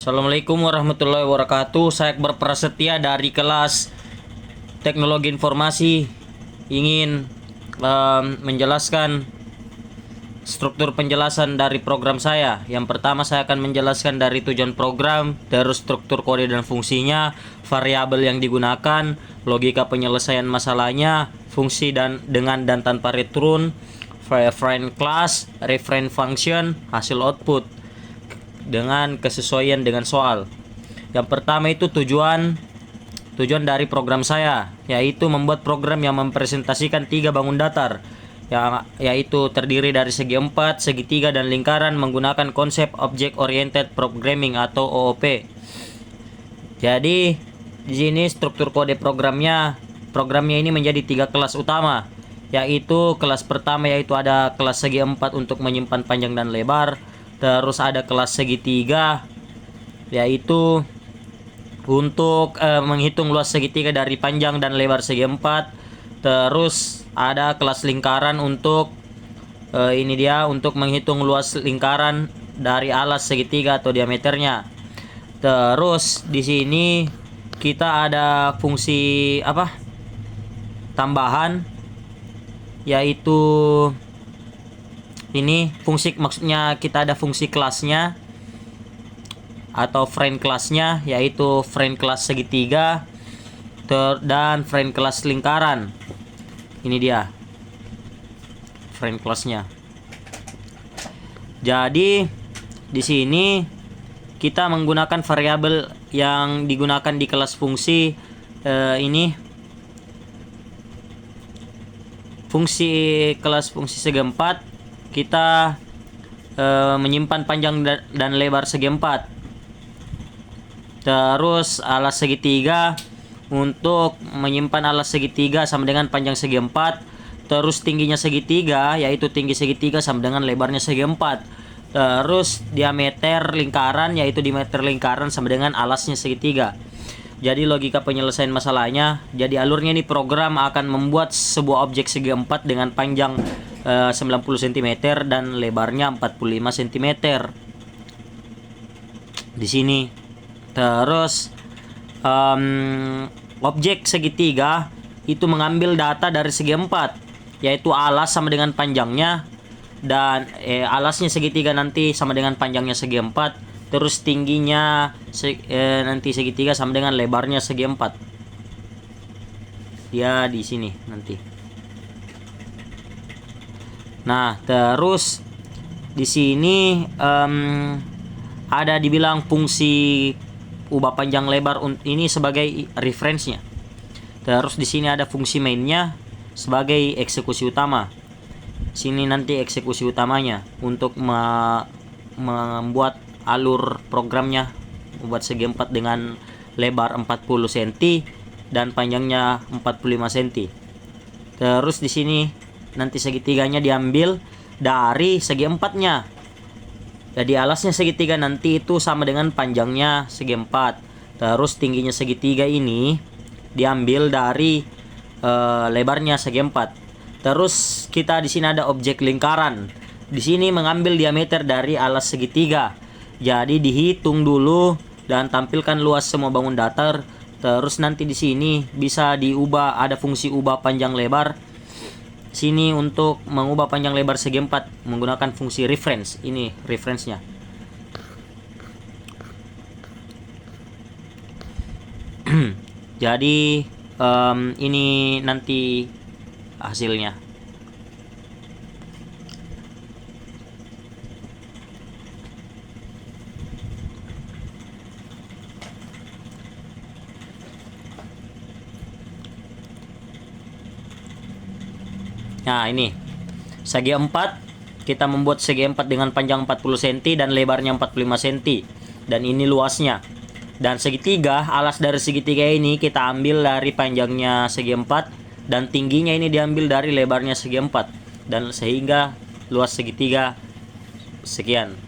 Assalamualaikum warahmatullahi wabarakatuh. Saya Akbar Prasetya dari kelas Teknologi Informasi ingin menjelaskan struktur penjelasan dari program saya. Yang pertama saya akan menjelaskan dari tujuan program, terus struktur kode dan fungsinya, variabel yang digunakan, logika penyelesaian masalahnya, fungsi dan dengan dan tanpa return, reference class, reference function, hasil output dengan kesesuaian dengan soal. Yang pertama itu tujuan dari program saya, yaitu membuat program yang mempresentasikan tiga bangun datar, yaitu terdiri dari segi empat, segitiga, dan lingkaran menggunakan konsep Object Oriented Programming atau OOP. Jadi di sini struktur kode programnya ini menjadi tiga kelas utama, yaitu kelas pertama yaitu ada kelas segi empat untuk menyimpan panjang dan lebar. Terus ada kelas segitiga yaitu untuk menghitung luas segitiga dari panjang dan lebar segi empat. Terus ada kelas lingkaran untuk untuk menghitung luas lingkaran dari alas segitiga atau diameternya. Terus di sini kita ada fungsi tambahan, yaitu ini fungsi, maksudnya kita ada fungsi kelasnya atau friend kelasnya, yaitu friend kelas segitiga dan friend kelas lingkaran. Ini dia friend kelasnya. Jadi di sini kita menggunakan variabel yang digunakan di kelas fungsi kelas fungsi segi empat. Kita menyimpan panjang dan lebar segi empat. Terus alas segitiga untuk menyimpan alas segitiga sama dengan panjang segi empat. Terus tingginya segitiga, yaitu tinggi segitiga sama dengan lebarnya segi empat. Terus diameter lingkaran, yaitu diameter lingkaran sama dengan alasnya segitiga. Jadi logika penyelesaian masalahnya, jadi alurnya ini program akan membuat sebuah objek segi empat dengan panjang 90 cm dan lebarnya 45 cm di sini. Terus objek segitiga itu mengambil data dari segi empat, yaitu alas sama dengan panjangnya, dan alasnya segitiga nanti sama dengan panjangnya segi empat. Terus tingginya nanti segitiga sama dengan lebarnya segi empat. Ya di sini nanti. Nah, terus di sini ada dibilang fungsi ubah panjang lebar ini sebagai referensinya. Terus di sini ada fungsi mainnya sebagai eksekusi utama. Sini nanti eksekusi utamanya untuk membuat alur programnya, membuat segi empat dengan lebar 40 cm dan panjangnya 45 cm. Terus di sini nanti segitiganya diambil dari segi empatnya. Jadi alasnya segitiga nanti itu sama dengan panjangnya segi empat. Terus tingginya segitiga ini diambil dari lebarnya segi empat. Terus kita di sini ada objek lingkaran. Di sini mengambil diameter dari alas segitiga. Jadi dihitung dulu dan tampilkan luas semua bangun datar. Terus nanti di sini bisa diubah, ada fungsi ubah panjang lebar. Sini untuk mengubah panjang lebar segi empat menggunakan fungsi reference. Ini reference-nya. Jadi ini nanti hasilnya. Nah, ini segi 4, kita membuat segi 4 dengan panjang 40 cm dan lebarnya 45 cm, dan ini luasnya. Dan segitiga, alas dari segitiga ini kita ambil dari panjangnya segi 4 dan tingginya ini diambil dari lebarnya segi 4, dan sehingga luas segitiga sekian.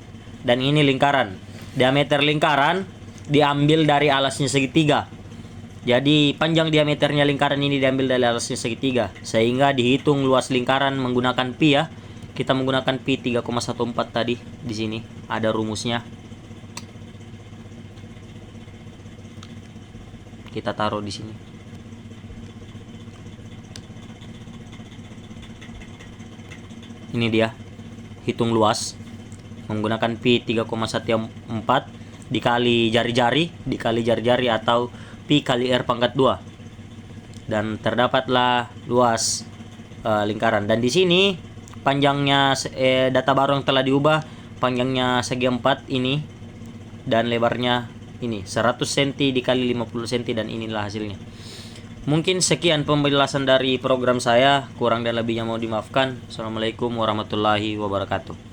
Dan ini lingkaran, diameter lingkaran diambil dari alasnya segitiga. Jadi panjang diameternya lingkaran ini diambil dari alasnya segitiga, sehingga dihitung luas lingkaran menggunakan pi ya. Kita menggunakan pi 3,14 tadi. Di sini ada rumusnya. kita taruh di sini. Ini dia hitung luas menggunakan pi 3,14 dikali jari-jari atau pi kali r pangkat 2, dan terdapatlah luas lingkaran. Dan di sini panjangnya data baru yang telah diubah, panjangnya segi 4 ini dan lebarnya ini 100 cm dikali 50 cm, dan inilah hasilnya. Mungkin sekian penjelasan dari program saya, kurang dan lebihnya mau dimaafkan. Assalamualaikum warahmatullahi wabarakatuh.